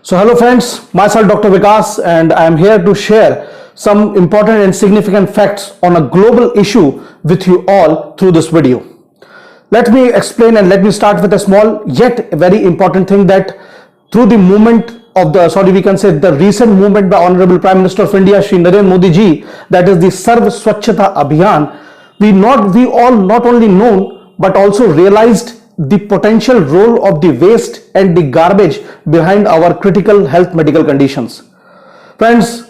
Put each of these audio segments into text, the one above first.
So hello friends, myself Dr. Vikas and I am here to share some important and significant facts on a global issue with you all through this video. Let me explain and let me start with a small yet very important thing that through the movement of the recent movement by Honorable Prime Minister of India, Shri Narendra Modi ji, that is the Sarv Swachhata Abhiyan, we all not only known but also realized the potential role of the waste and the garbage behind our critical health medical conditions. Friends,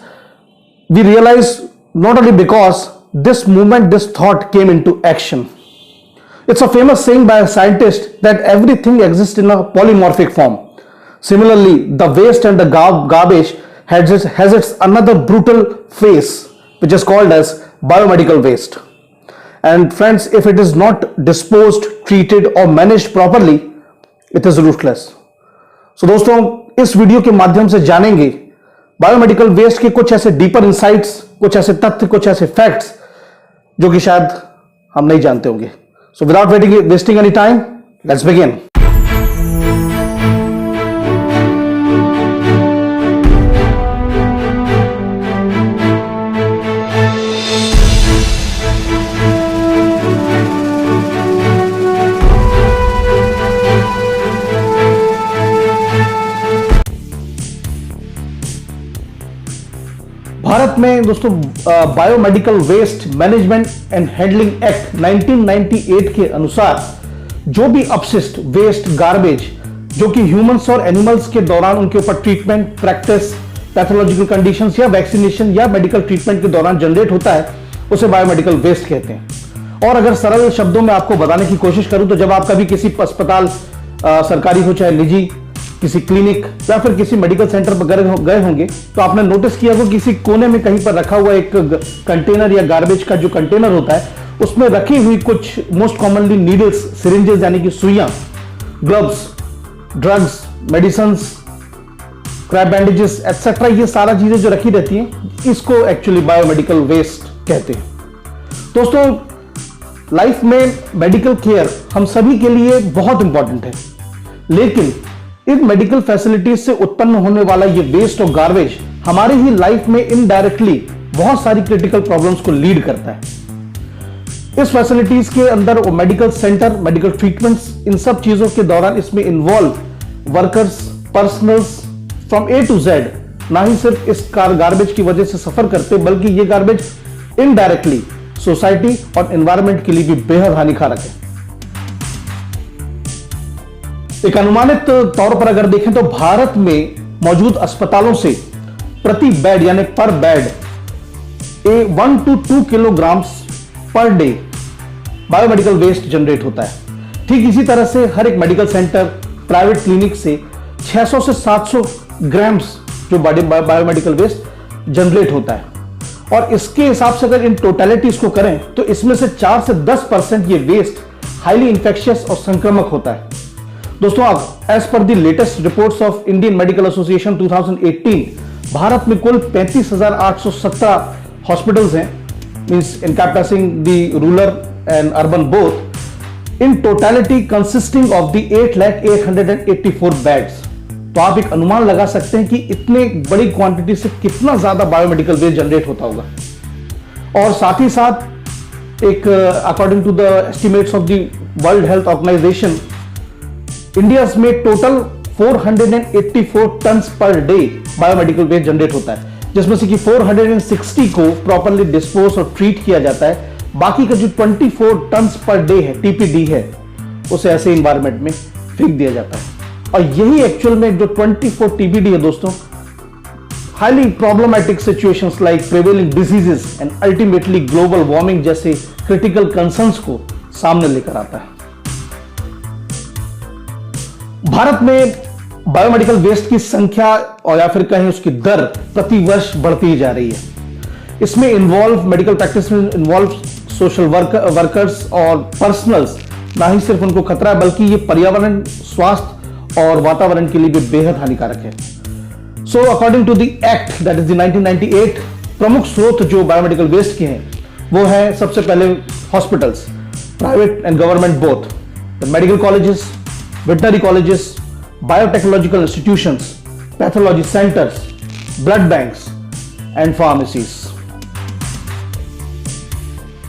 we realize not only because this movement, this thought came into action. It's a famous saying by a scientist that everything exists in a polymorphic form. Similarly, the waste and the garbage has its another brutal face, which is called as biomedical waste. And friends, if it is not disposed, treated or managed properly, it is ruthless. So दोस्तों, इस video के माध्यम से जानेंगे biomedical waste के कुछ ऐसे deeper insights, कुछ ऐसे तथ्य, कुछ ऐसे फैक्ट्स जो कि शायद हम नहीं जानते होंगे. So without wasting any time, let's begin. भारत में दोस्तों biomedical waste management and handling act 1998 के अनुसार जो भी अपशिष्ट वेस्ट गार्बेज जो कि ह्यूमंस और एनिमल्स के दौरान उनके ऊपर ट्रीटमेंट, प्रैक्टिस, पैथोलॉजिकल कंडीशंस या वैक्सीनेशन या मेडिकल ट्रीटमेंट के दौरान जनरेट होता है, उसे बायोमेडिकल वेस्ट कहते हैं. और अगर सरल शब्दों में आपको बताने की कोशिश करूं तो जब आप कभी किसी अस्पताल, सरकारी हो चाहे निजी, किसी क्लिनिक या फिर किसी मेडिकल सेंटर पर गए होंगे तो आपने नोटिस किया होगा किसी कोने में कहीं पर रखा हुआ एक कंटेनर या गार्बेज का जो कंटेनर होता है उसमें रखी हुई कुछ मोस्ट कॉमनली नीडल्स, सिरिंजेस यानी कि सुइयां, gloves, drugs, medicines, crepe bandages etcetera, ये सारा चीजें जो रखी रहती हैं इसको एक्चुअली बायोमेडिकल वेस्ट कहते हैं. दोस्तों, लाइफ में मेडिकल केयर हम सभी के लिए बहुत इंपॉर्टेंट है, लेकिन इन मेडिकल फैसिलिटीज से उत्पन्न होने वाला ये वेस्ट और गार्बेज हमारी ही लाइफ में इनडायरेक्टली बहुत सारी क्रिटिकल प्रॉब्लम्स को लीड करता है. इस फैसिलिटीज के अंदर वो मेडिकल सेंटर, मेडिकल ट्रीटमेंट्स, इन सब चीजों के दौरान इसमें involve workers, personnels from A to Z ना ही सिर्फ इस गार्बेज की वजह से सफर करते बल्कि ये गार्बेज इनडायरेक्टली सोसाइटी और एनवायरमेंट के लिए भी बेहद हानिकारक है. एक अनुमानित तौर पर अगर देखें तो भारत में मौजूद अस्पतालों से प्रति बेड यानी per bed 1 to 2 kilograms per day biomedical waste generate होता है. ठीक इसी तरह से हर एक मेडिकल सेंटर, प्राइवेट क्लिनिक से 600 से 700 ग्राम्स जो बायोमेडिकल वेस्ट जनरेट होता है. और इसके हिसाब से अगर इन टोटलिटी इसको करें तो इसमें से 4 से 10% ये वेस्ट हाईली इंफेक्शियस और संक्रामक होता है. दोस्तों, as per the latest reports of Indian medical association 2018, Bharat में कुल 35,817 हॉस्पिटल्स हैं, means encompassing the rural and urban both, in totality consisting of the 8,884 beds. तो आप एक अनुमान लगा सकते हैं कि इतने बड़ी क्वांटिटी से कितना ज्यादा बायोमेडिकल वेस्ट जनरेट होता होगा. और साथ ही साथ एक according to the estimates of the world health organisation, India में total 484 ton per day biomedical waste generate होता है, जिसमें से कि 460 को प्रॉपर्ली डिस्पोज और ट्रीट किया जाता है. बाकी का जो 24 टन पर डे है, टीपीडी है, उसे ऐसे इन्वायरमेंट में फेंक दिया जाता है. और यही एक्चुअल में जो 24 टीपीडी है दोस्तों, highly problematic situations like prevailing diseases and ultimately global warming जैसे क्रिटिकल कंसर्न्स को सामने लेकर आता है. भारत में बायोमेडिकल वेस्ट की संख्या और या फिर कहें उसकी दर प्रति वर्ष बढ़ती जा रही है. इसमें इन्वॉल्व मेडिकल प्रैक्टिस में इन्वॉल्व सोशल वर्कर्स और पर्सनल्स ना ही सिर्फ उनको खतरा है बल्कि ये पर्यावरण, स्वास्थ्य और वातावरण के लिए भी बेहद हानिकारक है. So according to the act that is the 1998, प्रमुख स्रोत जो बायोमेडिकल वेस्ट के हैं वो है सबसे पहले hospitals, private and government both, the medical colleges, veterinary colleges, biotechnological institutions, pathology centres, blood banks and pharmacies.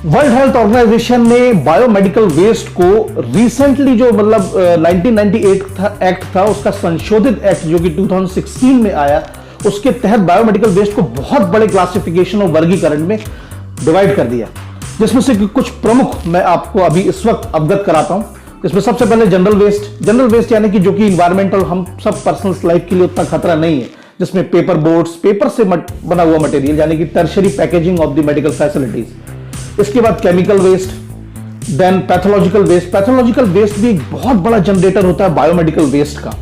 World health Organization ने बायोमेडिकल वेस्ट को रिसेंटली जो 1998 एक्ट था उसका संशोधित एक्ट जो कि 2016 में आया, उसके तहत बायोमेडिकल वेस्ट को बहुत बड़े क्लासिफिकेशन और वर्गीकरण में डिवाइड कर दिया, जिसमें से कुछ प्रमुख मैं आपको अभी इस वक्त अवगत कराता हूं। इसमें सबसे पहले जनरल वेस्ट यानी कि जो कि इन्वायरमेंटल, हम सब पर्सनल लाइफ के लिए उतना खतरा नहीं है, जिसमें पेपर बोट्स, पेपर से बना हुआ मटेरियल यानी कि tertiary packaging of the medical facilities. इसके बाद chemical waste, then pathological waste. Pathological waste भी एक बहुत बड़ा जनरेटर होता है बायोमेडिकल वेस्ट का,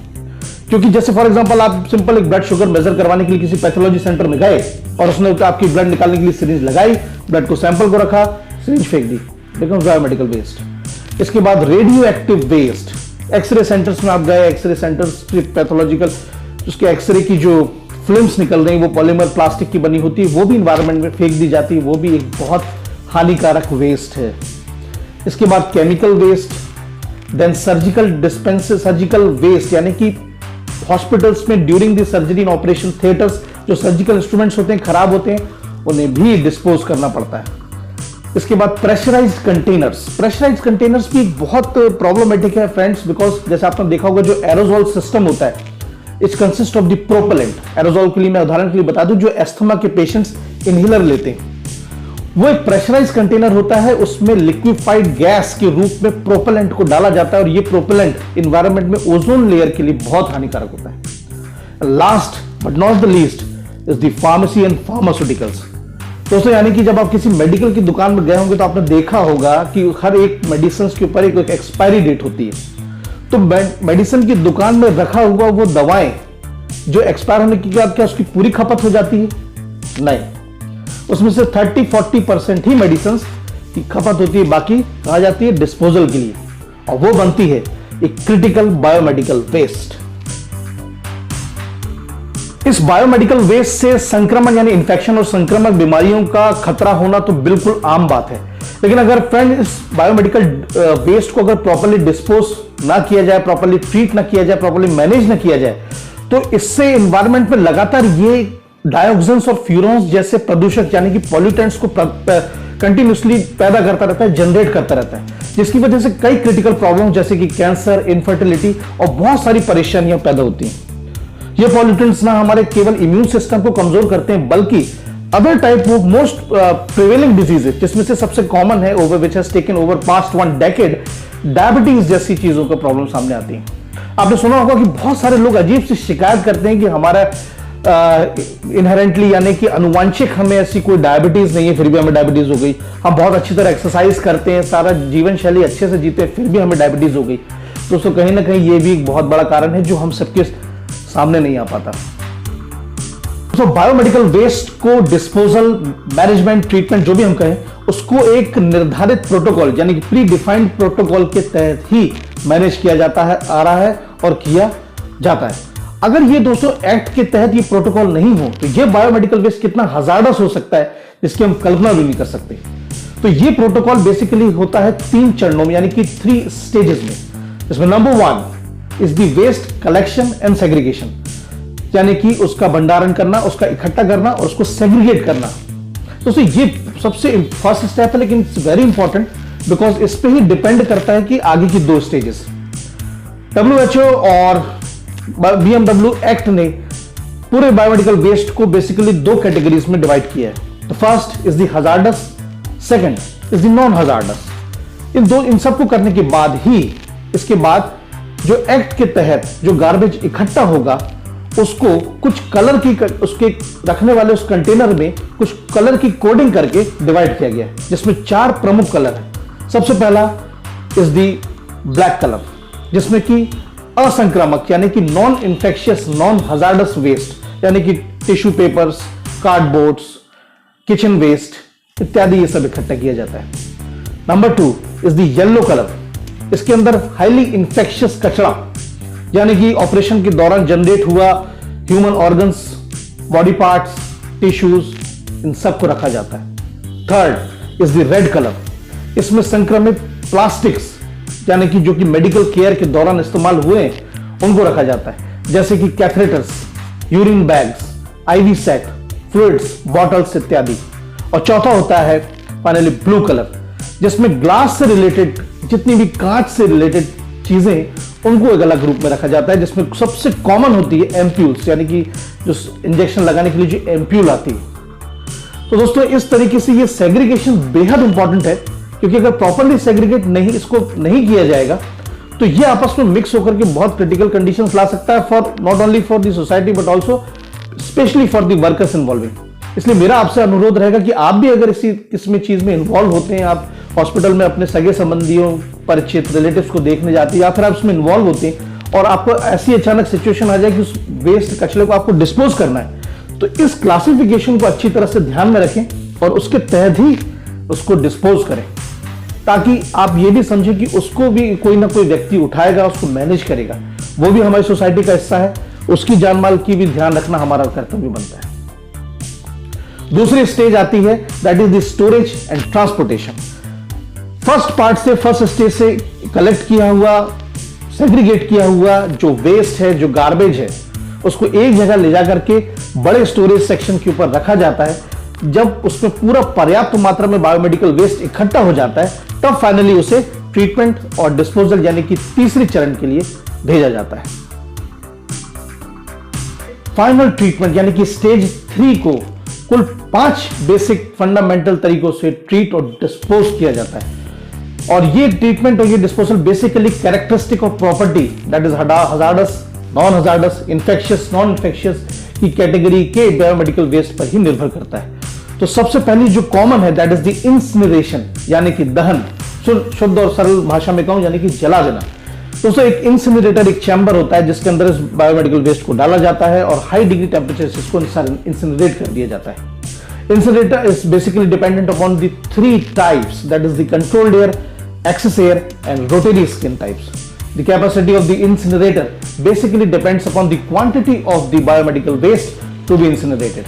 क्योंकि जैसे फॉर एग्जांपल आप सिंपल एक ब्लड शुगर मेजर करवाने के लिए किसी पैथोलॉजी सेंटर में गए और उसने आपकी ब्लड निकालने के लिए सिरिंज लगाई, ब्लड को सैंपल को रखा, सिरिंज फेंक दी, बिकम्स बायोमेडिकल वेस्ट। इसके बाद radio active waste, x ray centres में आप गए, एक्सरे सेंटर्स पैथोलॉजिकल, उसके एक्सरे की जो फिल्म्स निकल रही वो पॉलीमर प्लास्टिक की बनी होती है, वो भी इन्वायरमेंट में फेंक दी जाती है, वो भी एक बहुत हानिकारक वेस्ट है। इसके बाद chemical waste, then surgical waste यानी कि हॉस्पिटल्स में during the surgery in operation theatres जो सर्जिकल इंस्ट्रूमेंट्स होते हैं खराब होते हैं, उन्हें भी डिस्पोज करना पड़ता है। इसके बाद प्रेशराइज्ड कंटेनर्स भी बहुत प्रॉब्लमेटिक है फ्रेंड्स, बिकॉज जैसे आपने देखा होगा जो एरोजोल सिस्टम होता है, it's consist of the propellant. Aerosol के लिए मैं उदाहरण के लिए बता दूं, जो एस्थमा के पेशेंट्स इनहेलर लेते हैं, वो एक प्रेशराइज कंटेनर होता है, उसमें लिक्विफाइड गैस के रूप में प्रोपेलेंट को डाला जाता है और ये प्रोपेलेंट इन्वायरमेंट में ओजोन लेयर के लिए बहुत हानिकारक होता है। Last but not the least is the pharmacy and pharmaceuticals. दोस्तों यानी कि जब आप किसी मेडिकल की दुकान में गए होंगे तो आपने देखा होगा कि हर एक मेडिसिन के ऊपर एक एक्सपायरी डेट होती है। तो मेडिसिन की दुकान में रखा हुआ वो दवाएं जो एक्सपायर होने के बाद क्या उसकी पूरी खपत हो जाती है? नहीं, उसमें से 30-40% ही मेडिसिन की खपत होती है, बाकी कहा जाती है डिस्पोजल के लिए, और वो बनती है एक क्रिटिकल बायोमेडिकल वेस्ट। इस बायोमेडिकल वेस्ट से संक्रमण यानी इन्फेक्शन और संक्रमक बीमारियों का खतरा होना तो बिल्कुल आम बात है, लेकिन अगर फ्रेंड इस बायोमेडिकल वेस्ट को अगर प्रॉपर्ली डिस्पोज ना किया जाए, प्रॉपर्ली ट्रीट ना किया जाए, प्रॉपर्ली मैनेज ना किया जाए, तो इससे एनवायरनमेंट में लगातार ये डायोक्सिन्स और फ्यूरॉन्स जैसे प्रदूषक यानी कि पॉल्यूटेंट्स को कंटिन्यूसली पैदा करता रहता है, जनरेट करता रहता है, जिसकी वजह से कई क्रिटिकल प्रॉब्लम जैसे कि कैंसर, इनफर्टिलिटी और बहुत सारी परेशानियां पैदा होती हैं। ये पॉल्यूटेंट्स ना हमारे केवल इम्यून सिस्टम को कमजोर करते हैं, बल्कि other type of most prevailing diseases, जिसमें से सबसे कॉमन है over which has taken over past 1 decade, diabetes जैसी चीजों का प्रॉब्लम सामने आती है। आपने सुना होगा कि बहुत सारे लोग अजीब सी शिकायत करते हैं कि हमारा इनहेरेंटली यानी कि अनुवांशिक हमें ऐसी कोई डायबिटीज नहीं है, फिर भी हमें डायबिटीज हो गई। हम बहुत अच्छी तरह एक्सरसाइज करते हैं, सारा जीवन शैली अच्छे से जीते हैं, फिर भी हमें डायबिटीज हो गई। दोस्तों कहीं ना कहीं ये भी एक बहुत बड़ा कारण है जो हम सबके सामने नहीं आ पाता। तो बायोमेडिकल वेस्ट को डिस्पोजल, मैनेजमेंट, ट्रीटमेंट जो भी हम कहें, उसको एक निर्धारित प्रोटोकॉल यानी कि प्री डिफाइंड प्रोटोकॉल के तहत ही मैनेज किया जाता है, आ रहा है और किया जाता है। अगर ये दोस्तों एक्ट के तहत ये प्रोटोकॉल नहीं हो तो ये बायोमेडिकल वेस्ट कितना हजार्डस हो सकता है जिसकी हम कल्पना भी नहीं कर सकते। तो ये प्रोटोकॉल बेसिकली होता है 3 चरणों में यानी कि 3 स्टेजेस में। इसमें number 1 is the waste collection and segregation, यानी कि उसका भंडारण करना, उसका इकट्ठा करना और उसको सेग्रीगेट करना। दोस्तों ये सबसे फर्स्ट स्टेप है, लेकिन इट्स वेरी इंपॉर्टेंट बिकॉज इस पे ही डिपेंड करता है कि आगे की 2 स्टेजेस। WHO और BMW एक्ट ने पूरे बायोमेडिकल वेस्ट को बेसिकली 2 कैटेगरीज में डिवाइड किया है। The first is the hazardous, second is the non hazardous. इन सबको करने के बाद ही इसके बाद जो एक्ट के तहत जो गार्बेज इकट्ठा होगा उसको कुछ कलर की उसके रखने वाले उस कंटेनर में कुछ कलर की कोडिंग करके डिवाइड किया गया है, जिसमें 4 प्रमुख कलर है। सबसे पहला इज द ब्लैक कलर, जिसमें कि असंक्रामक यानी कि non infectious, non hazardous waste यानी कि tissue papers, cardboards, kitchen waste इत्यादि ये सब इकट्ठा किया जाता है। Number 2 is the yellow colour, इसके अंदर हाईली इन्फेक्शियस कचरा यानी कि ऑपरेशन के दौरान जनरेट हुआ human organs, body parts, tissues, इन सबको रखा जाता है। Third is the red colour, इसमें संक्रमित प्लास्टिक्स यानी कि जो कि मेडिकल केयर के दौरान इस्तेमाल हुए उनको रखा जाता है, जैसे कि catheters, urine bags, IV set, fluids, bottles इत्यादि। और चौथा होता है फाइनली ब्लू कलर, जिसमें ग्लास से रिलेटेड जितनी भी कांच से रिलेटेड चीजें उनको एक अलग ग्रुप में रखा जाता है, जिसमें सबसे कॉमन होती है एम्प्यूल्स, यानी कि जो इंजेक्शन लगाने के लिए जो एम्प्यूल आती है। तो दोस्तों इस तरीके से ये सेग्रीगेशन बेहद इंपॉर्टेंट है, क्योंकि अगर प्रॉपरली सेग्रीगेट इसको नहीं किया जाएगा तो ये आपस में मिक्स होकर के बहुत क्रिटिकल कंडीशंस ला सकता है for not only for the society but also specially for the workers involving. इसलिए मेरा आपसे अनुरोध रहेगा कि आप भी अगर इसी किस्म चीज में इन्वॉल्व होते हैं, आप हॉस्पिटल में अपने सगे संबंधियों, परिचित, रिलेटिव्स को देखने जाते हैं या फिर आप इसमें इन्वॉल्व होते हैं और आपको ऐसी अचानक सिचुएशन आ जाए कि उस वेस्ट कचरे को आपको डिस्पोज करना है, तो इस क्लासिफिकेशन को अच्छी तरह से ध्यान में रखें और उसके तहत ही उसको डिस्पोज करें, ताकि आप ये भी समझें कि उसको भी कोई ना कोई व्यक्ति उठाएगा, उसको मैनेज करेगा, वो भी हमारी सोसाइटी का हिस्सा है, उसकी जान माल की भी ध्यान रखना हमारा कर्तव्य बनता है। दूसरी स्टेज आती है that is the storage and transportation. First part से, फर्स्ट स्टेज से कलेक्ट किया हुआ, सेग्रीगेट किया हुआ जो वेस्ट है, जो गार्बेज है, उसको एक जगह ले जाकर के बड़े स्टोरेज सेक्शन के ऊपर रखा जाता है। जब उसमें पूरा पर्याप्त मात्रा में बायोमेडिकल वेस्ट इकट्ठा हो जाता है, तब फाइनली उसे ट्रीटमेंट और डिस्पोजल यानी कि तीसरी चरण के लिए भेजा जाता है। फाइनल ट्रीटमेंट यानी कि स्टेज 3 को कुल 5 बेसिक फंडामेंटल तरीकों से ट्रीट और डिस्पोज किया जाता है। और ये ट्रीटमेंट और ये disposal basically characteristic of property that is hazardous, non hazardous, infectious, non infectious की कैटेगरी के बायोमेडिकल वेस्ट पर ही निर्भर करता है। तो सबसे पहली जो कॉमन है दैट इज द इंसिनरेशन यानी कि दहन, शुद्ध और सरल भाषा में कहूं यानी कि जला देना। दोस्तों एक इंसिनरेटर एक चैम्बर होता है जिसके अंदर इस बायोमेडिकल वेस्ट को डाला जाता है और हाई डिग्री टेम्परेचर से इसको इंसिनरेट कर दिया जाता है। Incinerator is basically dependent upon the 3 types, that is the controlled air, excess air and rotary skin types. The capacity of the incinerator basically depends upon the quantity of the biomedical waste to be incinerated.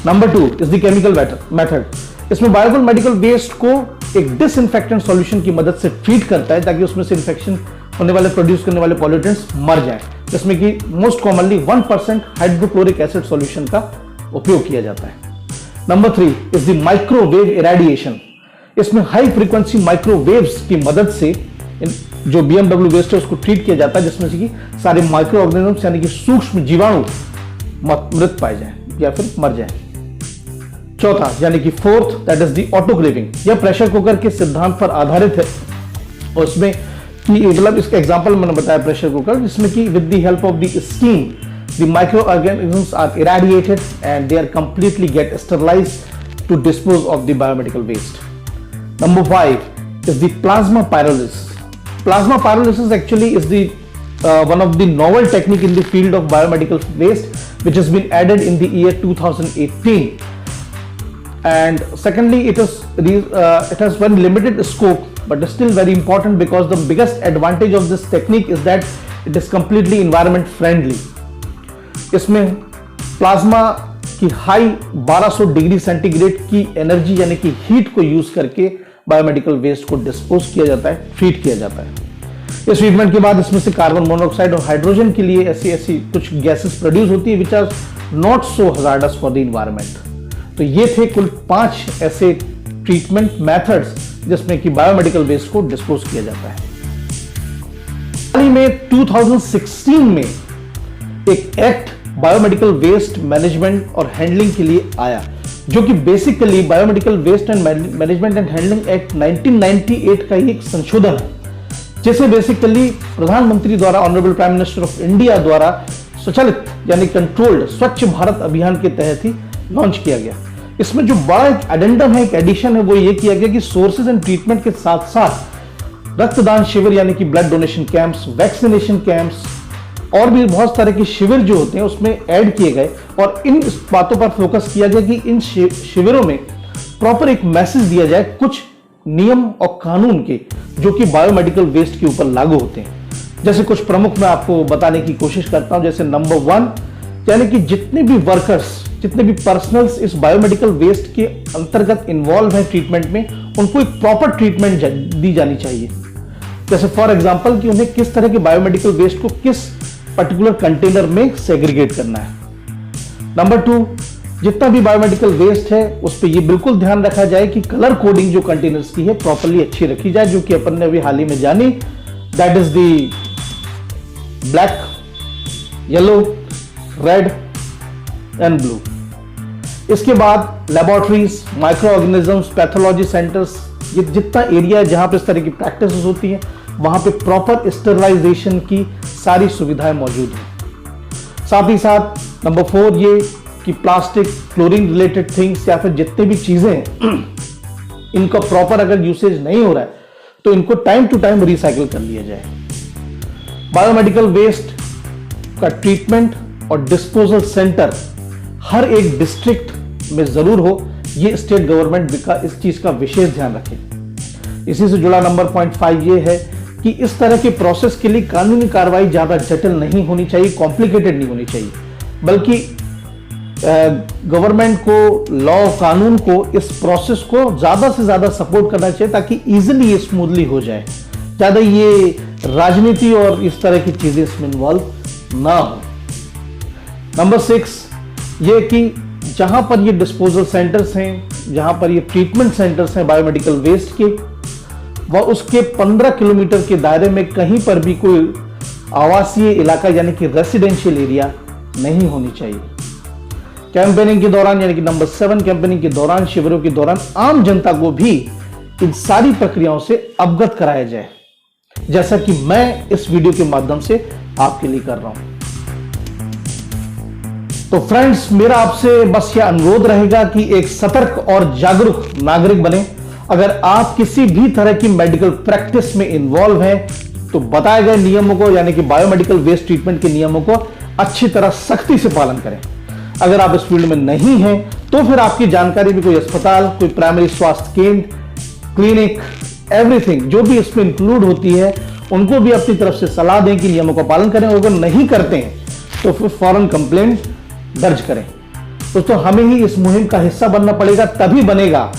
Number 2 is the chemical method. इसमें biomedical waste को एक disinfectant solution की मदद से treat करता है ताकि उसमें से इन्फेक्शन होने वाले, प्रोड्यूस करने वाले पॉल्यूटेंट्स मर जाएं, जिसमें कि most commonly 1% hydrochloric acid solution का उपयोग किया जाता है। Number 3 is the microwave irradiation. इसमें हाई फ्रीक्वेंसी माइक्रोवेव्स की मदद से जो बीएमडब्ल्यू वेस्ट है उसको ट्रीट किया जाता है, जिसमें से कि सारे माइक्रो ऑर्गेनिजम्स यानी कि सूक्ष्म जीवाणु मृत पाए जाएं या फिर मर जाएं। चौथा यानी कि fourth that is the autoclaving. यह प्रेशर कुकर के सिद्धांत पर आधारित है और उसमें कि मतलब इसका एग्जांपल मैंने बताया प्रेशर कुकर, जिसमें कि with the help of the steam the microorganisms are irradiated and they are completely get sterilized to dispose of the biomedical waste. Number 5 is the plasma pyrolysis. Plasma pyrolysis actually is the one of the novel technique in the field of biomedical waste which has been added in the year 2018. And secondly, it has very limited scope but still very important because the biggest advantage of this technique is that it is completely environment friendly. इसमें plasma की high 1200 degree centigrade की energy यानी कि heat को use करके biomedical waste को dispose किया जाता है, ट्रीट किया जाता है। इस ट्रीटमेंट के बाद इसमें से कार्बन मोनोऑक्साइड और हाइड्रोजन के लिए ऐसी कुछ गैसेस प्रोड्यूस होती है which are not so hazardous for the environment. तो ये थे कुल 5 ऐसे ट्रीटमेंट मेथड्स जिसमें कि बायोमेडिकल वेस्ट को डिस्पोज किया जाता है। हाल ही में 2016 में एक एक्ट बायोमेडिकल वेस्ट मैनेजमेंट और हैंडलिंग के लिए आया, जो कि basically biomedical waste and management and handling act 1998 का ही एक संशोधन है, जिसे बेसिकली प्रधानमंत्री द्वारा, honourable prime minister of India द्वारा स्वचालित यानी कंट्रोल्ड स्वच्छ भारत अभियान के तहत ही लॉन्च किया गया। इसमें जो बड़ा एक एडेंडम है, एक एडिशन है, वो ये किया गया कि सोर्सेज एंड ट्रीटमेंट के साथ साथ रक्तदान शिविर यानी कि blood donation camps, vaccination camps और भी बहुत सारे के शिविर जो होते हैं उसमें ऐड किए गए और इन बातों पर फोकस किया गया कि इन शिविरों में प्रॉपर एक मैसेज दिया जाए कुछ नियम और कानून के, जो कि बायोमेडिकल वेस्ट के ऊपर लागू होते हैं। जैसे कुछ प्रमुख मैं आपको बताने की कोशिश करता हूं। जैसे नंबर 1 यानी कि जितने भी वर्कर्स, जितने भी पर्सनल्स इस बायोमेडिकल वेस्ट के अंतर्गत इन्वॉल्व है ट्रीटमेंट में, उनको एक प्रॉपर ट्रीटमेंट दी जानी चाहिए। जैसे फॉर एग्जांपल कि उन्हें किस तरह के बायोमेडिकल वेस्ट को किस पर्टिकुलर कंटेनर में सेग्रीगेट करना है। नंबर 2, जितना भी बायोमेडिकल वेस्ट है उस पर यह बिल्कुल ध्यान रखा जाए कि कलर कोडिंग जो कंटेनर्स की है प्रॉपर्ली अच्छी रखी जाए, जो कि अपन ने अभी हाल ही में जानी, that is the black, yellow, red and blue. इसके बाद laboratories, micro organisms, pathology centres, ये जितना एरिया है जहां पे इस तरह की प्रैक्टिस होती है वहां पे प्रॉपर स्टरलाइजेशन की सारी सुविधाएं मौजूद हैं। साथ ही साथ नंबर 4 ये कि प्लास्टिक, क्लोरीन रिलेटेड थिंग्स या फिर जितने भी चीजें हैं इनका प्रॉपर अगर यूसेज नहीं हो रहा है तो इनको टाइम टू टाइम रिसाइकिल कर लिया जाए। बायोमेडिकल वेस्ट का ट्रीटमेंट और डिस्पोजल सेंटर हर एक डिस्ट्रिक्ट में जरूर हो, ये स्टेट गवर्नमेंट का इस चीज का विशेष ध्यान रखे। इसी से जुड़ा नंबर पॉइंट 5 ये है कि इस तरह के प्रोसेस के लिए कानूनी कार्रवाई ज्यादा जटिल नहीं होनी चाहिए, कॉम्प्लिकेटेड नहीं होनी चाहिए, बल्कि गवर्नमेंट को, लॉ, कानून को इस प्रोसेस को ज्यादा से ज्यादा सपोर्ट करना चाहिए ताकि इजीली ये स्मूथली हो जाए, ज्यादा ये राजनीति और इस तरह की चीजें इसमें इन्वॉल्व ना हो। नंबर 6 ये कि जहां पर ये डिस्पोजल सेंटर्स हैं, जहां पर ये ट्रीटमेंट सेंटर्स हैं बायोमेडिकल वेस्ट के, वह उसके 15 किलोमीटर के दायरे में कहीं पर भी कोई आवासीय इलाका यानी कि रेसिडेंशियल एरिया नहीं होनी चाहिए। कैंपेनिंग के दौरान यानी कि नंबर 7 कैंपेनिंग के दौरान, शिविरों के दौरान आम जनता को भी इन सारी प्रक्रियाओं से अवगत कराया जाए, जैसा कि मैं इस वीडियो के माध्यम से आपके लिए कर रहा हूं। तो फ्रेंड्स, मेरा आपसे बस यह अनुरोध रहेगा कि एक सतर्क और जागरूक नागरिक बने। अगर आप किसी भी तरह की मेडिकल प्रैक्टिस में इन्वॉल्व हैं तो बताए गए नियमों को यानी कि बायोमेडिकल वेस्ट ट्रीटमेंट के नियमों को अच्छी तरह सख्ती से पालन करें। अगर आप इस फील्ड में नहीं हैं तो फिर आपकी जानकारी में कोई अस्पताल, कोई प्राइमरी स्वास्थ्य केंद्र, क्लिनिक, एवरीथिंग जो भी इसमें इंक्लूड होती है उनको भी अपनी तरफ से सलाह दें कि नियमों का पालन करें, और अगर नहीं करते हैं तो फिर फौरन कंप्लेंट दर्ज करें। दोस्तों, हमें ही इस मुहिम का हिस्सा बनना पड़ेगा, तभी बनेगा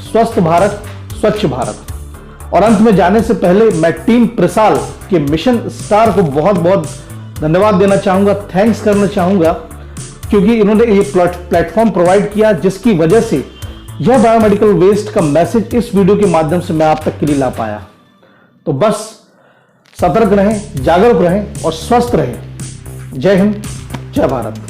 स्वस्थ भारत, स्वच्छ भारत। और अंत में जाने से पहले मैं टीम प्रसाल के मिशन स्टार को बहुत बहुत धन्यवाद देना चाहूंगा, थैंक्स करना चाहूंगा, क्योंकि इन्होंने ये प्लेटफॉर्म प्रोवाइड किया जिसकी वजह से यह बायोमेडिकल वेस्ट का मैसेज इस वीडियो के माध्यम से मैं आप तक के लिए ला पाया। तो बस सतर्क रहें, जागरूक रहें और स्वस्थ रहें। जय हिंद, जय भारत।